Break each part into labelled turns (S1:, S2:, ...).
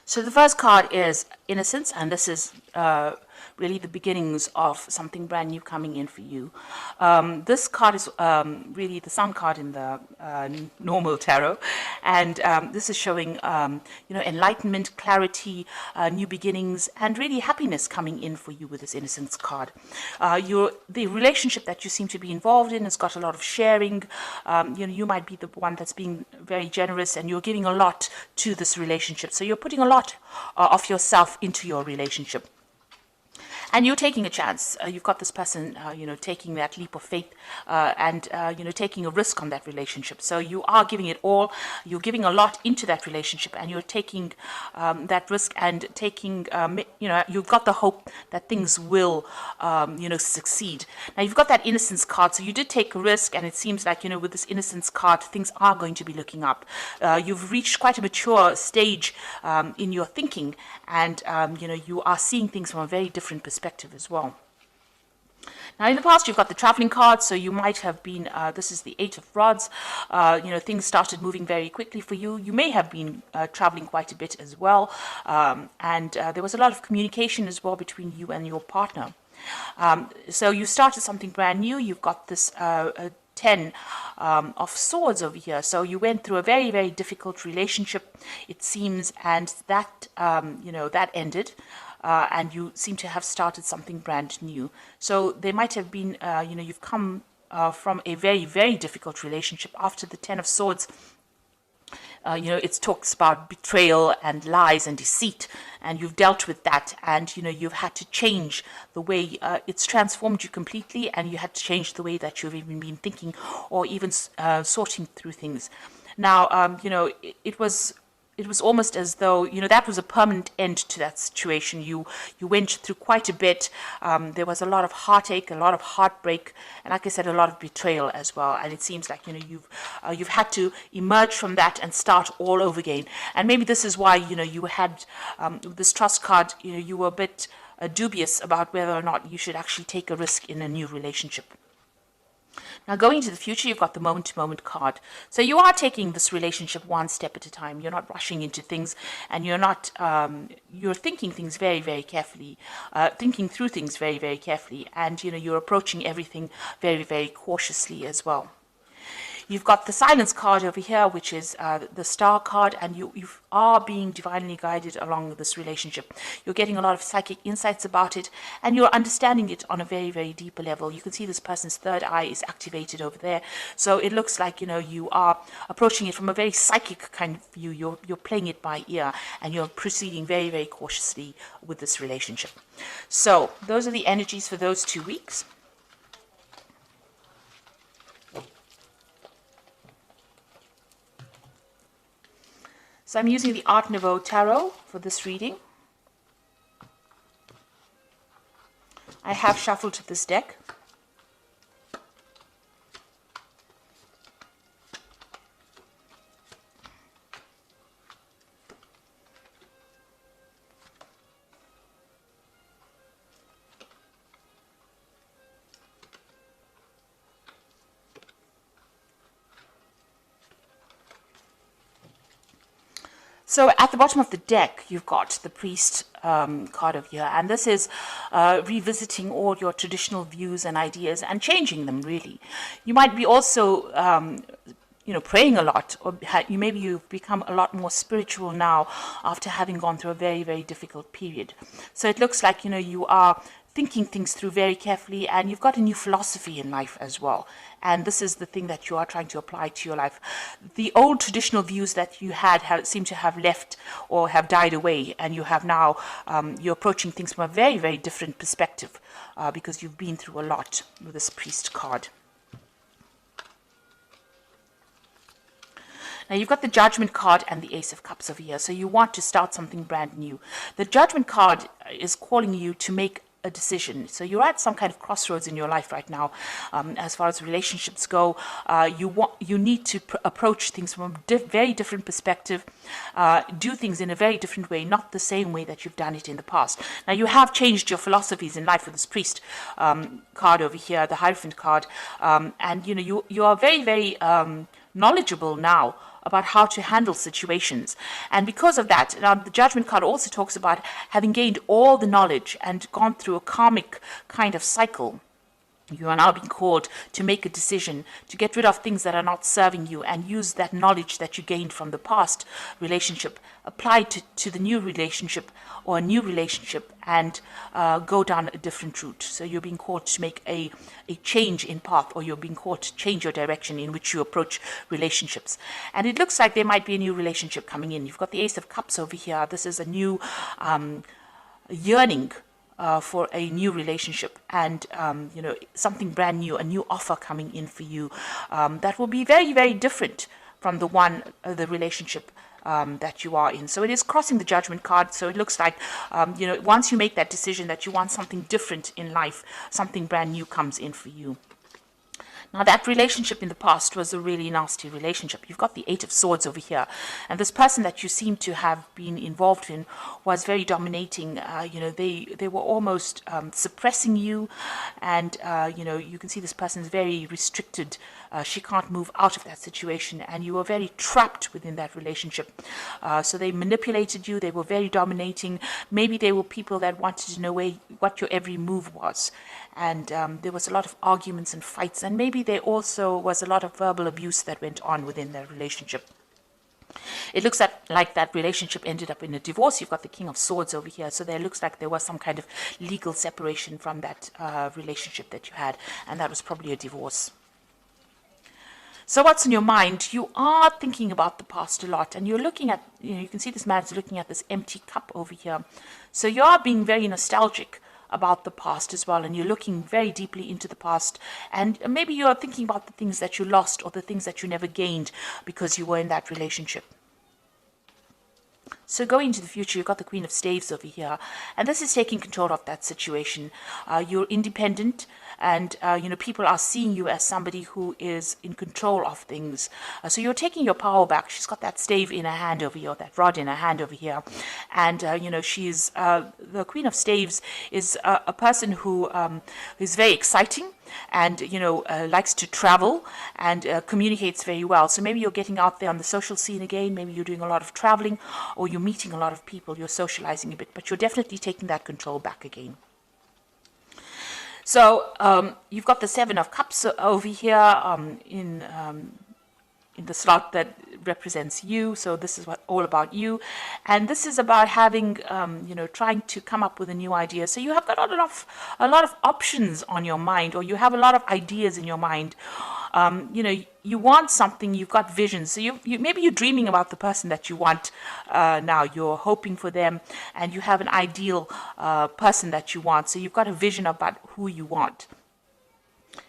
S1: So the first card is Innocence, and this is really the beginnings of something brand new coming in for you. This card is really the Sun card in the normal tarot, and this is showing enlightenment, clarity, new beginnings, and really happiness coming in for you with this Innocence card. The relationship that you seem to be involved in has got a lot of sharing. You might be the one that's being very generous, and you're giving a lot to this relationship. So you're putting a lot of yourself into your relationship. And you're taking a chance. You've got this person, taking that leap of faith and taking a risk on that relationship. So you are giving it all. You're giving a lot into that relationship, and you're taking that risk and taking, you've got the hope that things will, succeed. Now, you've got that Innocence card. So you did take a risk, and it seems like, with this Innocence card, things are going to be looking up. You've reached quite a mature stage in your thinking, and, you are seeing things from a very different perspective as well. Now, in the past, you've got the traveling card, so you might have been, this is the Eight of Rods, things started moving very quickly for you. You may have been traveling quite a bit as well, and there was a lot of communication as well between you and your partner. So you started something brand new. You've got this 10 of Swords over here. So you went through a very, very difficult relationship, it seems, and that, that ended. And you seem to have started something brand new. So there might have been, you've come from a very, very difficult relationship. After the 10 of Swords, it talks about betrayal and lies and deceit, and you've dealt with that, and you've had to change the way it's transformed you completely, and you had to change the way that you've even been thinking or even sorting through things. Now, it was almost as though, that was a permanent end to that situation. You went through quite a bit. There was a lot of heartache, a lot of heartbreak, and like I said, a lot of betrayal as well. And it seems like, you've had to emerge from that and start all over again. And maybe this is why, you had this Trust card, you were a bit dubious about whether or not you should actually take a risk in a new relationship. Now, going into the future, you've got the moment-to-moment card. So you are taking this relationship one step at a time. You're not rushing into things, and you're not, you're thinking things very, very carefully, thinking through things very, very carefully, and, you're approaching everything very, very cautiously as well. You've got the Silence card over here, which is the Star card, and you are being divinely guided along this relationship. You're getting a lot of psychic insights about it, and you're understanding it on a very, very deeper level. You can see this person's third eye is activated over there. So it looks like, you are approaching it from a very psychic kind of view. You're playing it by ear, and you're proceeding very, very cautiously with this relationship. So those are the energies for those 2 weeks. So I'm using the Art Nouveau Tarot for this reading. I have shuffled this deck. So at the bottom of the deck, you've got the Priest card over here, and this is revisiting all your traditional views and ideas and changing them, really. You might be also, praying a lot, or maybe you've become a lot more spiritual now after having gone through a very, very difficult period. So it looks like, you are thinking things through very carefully, and you've got a new philosophy in life as well. And this is the thing that you are trying to apply to your life. The old traditional views that you had seem to have left or have died away, and you have now, you're approaching things from a very, very different perspective because you've been through a lot with this Priest card. Now, you've got the Judgment card and the Ace of Cups over here, so you want to start something brand new. The Judgment card is calling you to make a decision. So you're at some kind of crossroads in your life right now. As far as relationships go, you need to approach things from a very different perspective, do things in a very different way, not the same way that you've done it in the past. Now, you have changed your philosophies in life with this Priest card over here, the Hierophant card, and you are very, very knowledgeable now about how to handle situations. And because of that, now the Judgment card also talks about having gained all the knowledge and gone through a karmic kind of cycle. You are now being called to make a decision, to get rid of things that are not serving you and use that knowledge that you gained from the past relationship, apply to the new relationship or a new relationship, and go down a different route. So you're being called to make a change in path, or you're being called to change your direction in which you approach relationships. And it looks like there might be a new relationship coming in. You've got the Ace of Cups over here. This is a new yearning for a new relationship, and something brand new, a new offer coming in for you that will be very, very different from the relationship that you are in. So it is crossing the Judgment card. So it looks like once you make that decision that you want something different in life, something brand new comes in for you. Now, that relationship in the past was a really nasty relationship. You've got the Eight of Swords over here. And this person that you seem to have been involved in was very dominating. They were almost suppressing you. And, you can see this person is very restricted. She can't move out of that situation. And you were very trapped within that relationship. So they manipulated you. They were very dominating. Maybe they were people that wanted to know what your every move was. And there was a lot of arguments and fights, and maybe there also was a lot of verbal abuse that went on within their relationship. It looks like that relationship ended up in a divorce. You've got the King of Swords over here, so there looks like there was some kind of legal separation from that relationship that you had, and that was probably a divorce. So what's in your mind? You are thinking about the past a lot, and you're looking at, you can see this man's looking at this empty cup over here. So you are being very nostalgic about the past as well, and you're looking very deeply into the past, and maybe you're thinking about the things that you lost or the things that you never gained because you were in that relationship. So going into the future, you've got the Queen of Staves over here, and this is taking control of that situation. You're independent, and people are seeing you as somebody who is in control of things. So you're taking your power back. She's got that stave in her hand over here, that rod in her hand over here, and she's the Queen of Staves is a person who is very exciting, and likes to travel and communicates very well. So maybe you're getting out there on the social scene again. Maybe you're doing a lot of traveling, or you're meeting a lot of people. You're socializing a bit, but you're definitely taking that control back again. So you've got the Seven of Cups over here in the slot that represents you. So this is all about you, and this is about having trying to come up with a new idea. So you have got a lot of options on your mind, or you have a lot of ideas in your mind. You want something, you've got visions. So you maybe you're dreaming about the person that you want now. You're hoping for them, and you have an ideal person that you want. So you've got a vision about who you want.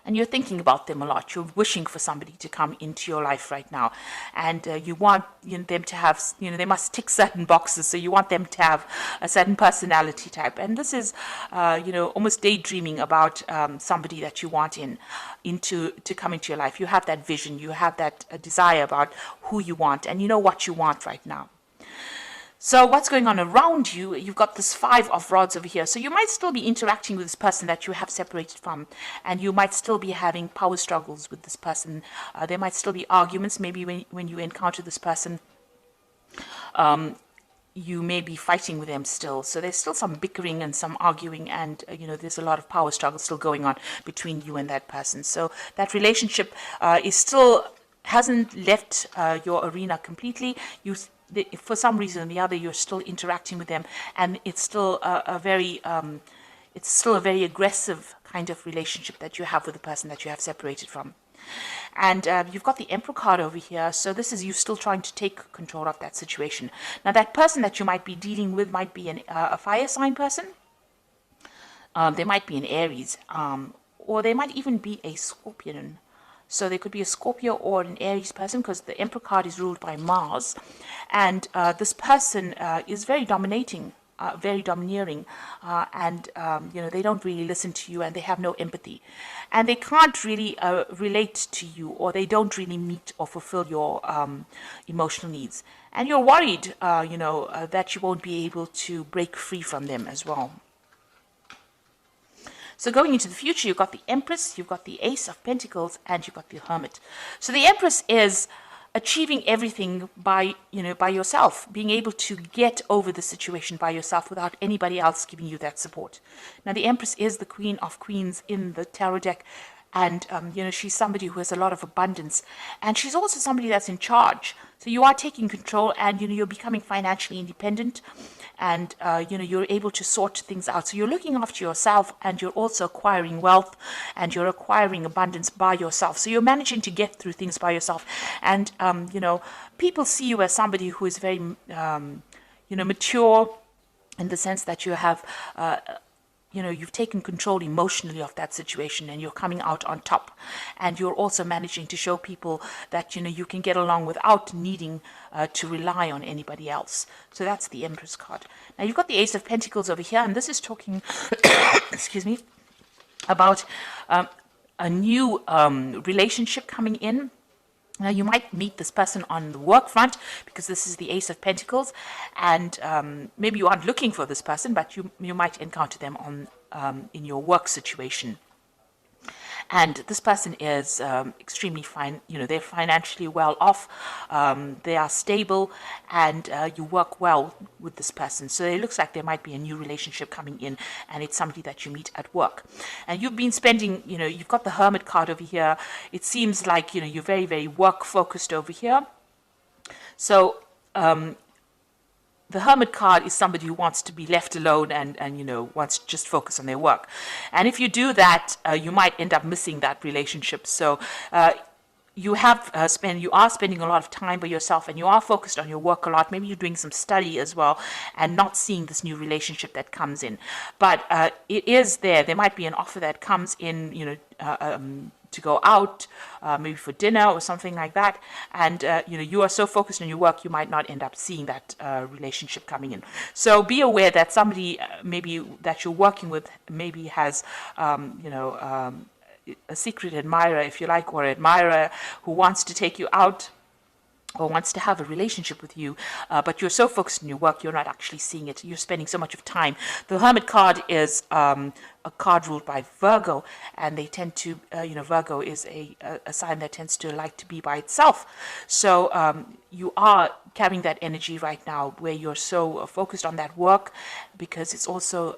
S1: And you're thinking about them a lot. You're wishing for somebody to come into your life right now. And you want them to have, they must tick certain boxes. So you want them to have a certain personality type. And this is, almost daydreaming about somebody that you want to come into your life. You have that vision. You have that desire about who you want. And you know what you want right now. So what's going on around you? You've got this Five of Rods over here. So you might still be interacting with this person that you have separated from, and you might still be having power struggles with this person. There might still be arguments. Maybe when you encounter this person, you may be fighting with them still. So there's still some bickering and some arguing, and there's a lot of power struggle still going on between you and that person. So that relationship hasn't left your arena completely. For some reason or the other, you're still interacting with them, and it's still a very aggressive kind of relationship that you have with the person that you have separated from. And you've got the Emperor card over here, so this is you still trying to take control of that situation. Now, that person that you might be dealing with might be a fire sign person. They might be an Aries, or they might even be a Scorpion. So there could be a Scorpio or an Aries person, because the Emperor card is ruled by Mars. And this person is very dominating, very domineering. And they don't really listen to you, and they have no empathy. And they can't really relate to you, or they don't really meet or fulfill your emotional needs. And you're worried, that you won't be able to break free from them as well. So going into the future, you've got the Empress, you've got the Ace of Pentacles, and you've got the Hermit. So the Empress is achieving everything by, by yourself, being able to get over the situation by yourself without anybody else giving you that support. Now, the Empress is the Queen of Queens in the tarot deck, and she's somebody who has a lot of abundance, and she's also somebody that's in charge. So you are taking control, and you're becoming financially independent, and you're able to sort things out. So you're looking after yourself, and you're also acquiring wealth, and you're acquiring abundance by yourself. So you're managing to get through things by yourself, and people see you as somebody who is very mature, in the sense that you have you've taken control emotionally of that situation, and you're coming out on top, and you're also managing to show people that you can get along without needing to rely on anybody else. So that's the Empress card. Now you've got the Ace of Pentacles over here, and this is talking excuse me, about a new relationship coming in. Now, you might meet this person on the work front, because this is the Ace of Pentacles, and maybe you aren't looking for this person, but you might encounter them in your work situation. And this person is extremely fine. They're financially well off. They are stable, and you work well with this person. So it looks like there might be a new relationship coming in, and it's somebody that you meet at work. And you've been spending, you've got the Hermit card over here. It seems like, you're very, very work focused over here. So, the Hermit card is somebody who wants to be left alone and wants to just focus on their work. And if you do that, you might end up missing that relationship. So you are spending a lot of time by yourself, and you are focused on your work a lot. Maybe you're doing some study as well, and not seeing this new relationship that comes in. But it is there. There might be an offer that comes in, to go out, maybe for dinner or something like that, and you are so focused on your work, you might not end up seeing that relationship coming in. So be aware that somebody maybe that you're working with maybe has a secret admirer, if you like, or admirer who wants to take you out or wants to have a relationship with you, but you're so focused on your work, you're not actually seeing it. You're spending so much of time. The Hermit card is a card ruled by Virgo, and they tend to, Virgo is a sign that tends to like to be by itself. So you are carrying that energy right now, where you're so focused on that work, because it's also,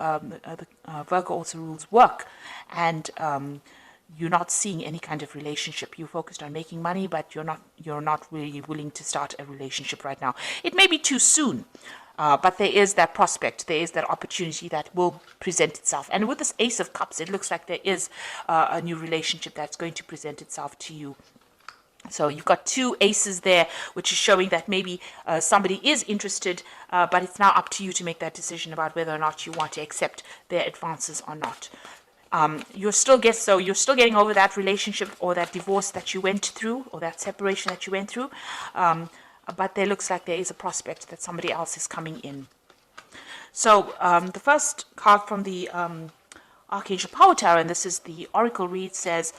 S1: Virgo also rules work, and you're not seeing any kind of relationship. You're focused on making money, but you're not really willing to start a relationship right now. It may be too soon, but there is that prospect, there is that opportunity that will present itself. And with this Ace of Cups, it looks like there is a new relationship that's going to present itself to you. So you've got two aces there, which is showing that maybe somebody is interested, but it's now up to you to make that decision about whether or not you want to accept their advances or not. You're still getting over that relationship or that divorce that you went through, or that separation that you went through, but there looks like there is a prospect that somebody else is coming in. So the first card from the Archangel Power Tower, and this is the Oracle read, says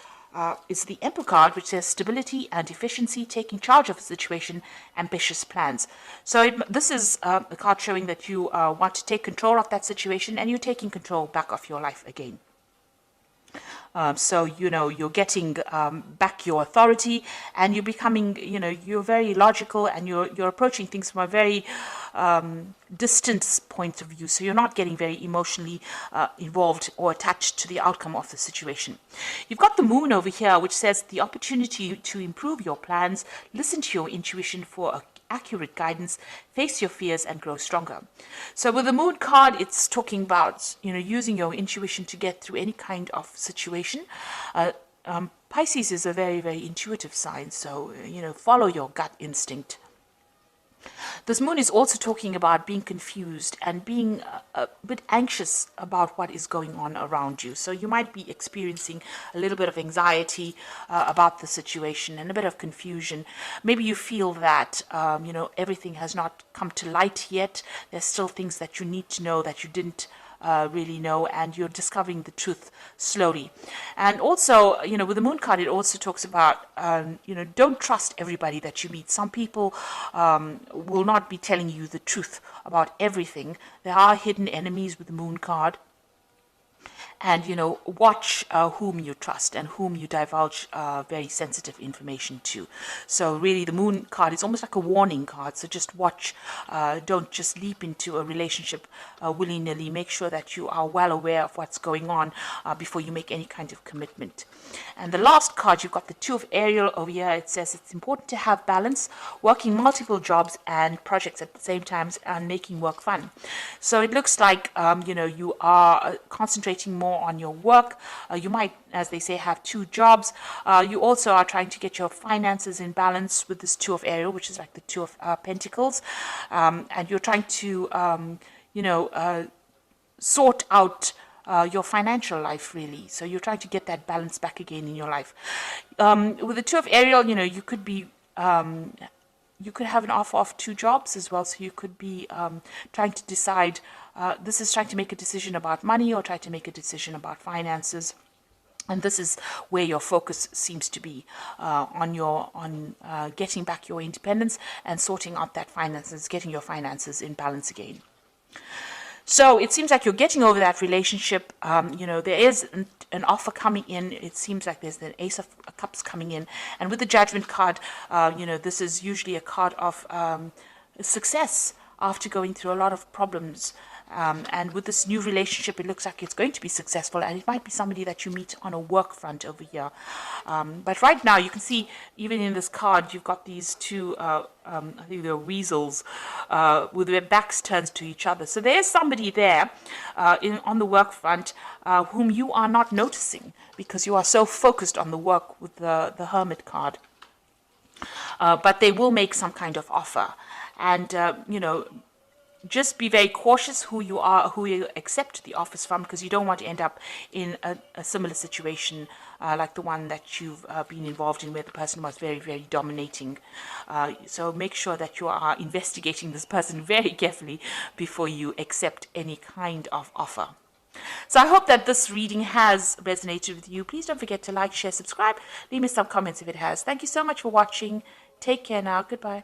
S1: is the Emperor card, which says stability and efficiency, taking charge of a situation, ambitious plans. So this is a card showing that you want to take control of that situation, and you're taking control back of your life again. So, you're getting back your authority, and you're becoming, you're very logical, and you're approaching things from a very distant point of view. So you're not getting very emotionally involved or attached to the outcome of the situation. You've got the Moon over here, which says the opportunity to improve your plans, listen to your intuition for accurate guidance, face your fears, and grow stronger. So with the Moon card, it's talking about, using your intuition to get through any kind of situation. Pisces is a very, very intuitive sign, so, follow your gut instinct. This Moon is also talking about being confused and being a bit anxious about what is going on around you. So you might be experiencing a little bit of anxiety about the situation and a bit of confusion. Maybe you feel that, everything has not come to light yet. There's still things that you need to know that you didn't really know, and you're discovering the truth slowly. And also, with the Moon card, it also talks about, don't trust everybody that you meet. Some people will not be telling you the truth about everything. There are hidden enemies with the Moon card. and watch whom you trust and whom you divulge very sensitive information to. So really the Moon card is almost like a warning card, so just watch. Don't just leap into a relationship willy-nilly. Make sure that you are well aware of what's going on before you make any kind of commitment. And the last card, you've got the Two of Ariel over here. It says it's important to have balance, working multiple jobs and projects at the same time and making work fun. So it looks like you are concentrating more on your work. You might, as they say, have two jobs. You also are trying to get your finances in balance with this Two of Ariel, which is like the Two of Pentacles, and you're trying to sort out your financial life, really. So you're trying to get that balance back again in your life. With the Two of Ariel, you could be you could have an offer of two jobs as well. So you could be trying to decide. This is trying to make a decision about money or try to make a decision about finances. And this is where your focus seems to be on getting back your independence and sorting out that finances, getting your finances in balance again. So it seems like you're getting over that relationship. There is an offer coming in. It seems like there's the Ace of Cups coming in. And with the Judgment card, this is usually a card of success after going through a lot of problems. And with this new relationship, it looks like it's going to be successful, and it might be somebody that you meet on a work front over here. But right now, you can see, even in this card, you've got these two, I think they're weasels, with their backs turned to each other. So there's somebody there on the work front whom you are not noticing because you are so focused on the work with the Hermit card. But they will make some kind of offer. And, just be very cautious who you accept the offers from, because you don't want to end up in a similar situation like the one that you've been involved in, where the person was very, very dominating. So make sure that you are investigating this person very carefully before you accept any kind of offer. So I hope that this reading has resonated with you. Please don't forget to like, share, subscribe. Leave me some comments if it has. Thank you so much for watching. Take care now. Goodbye.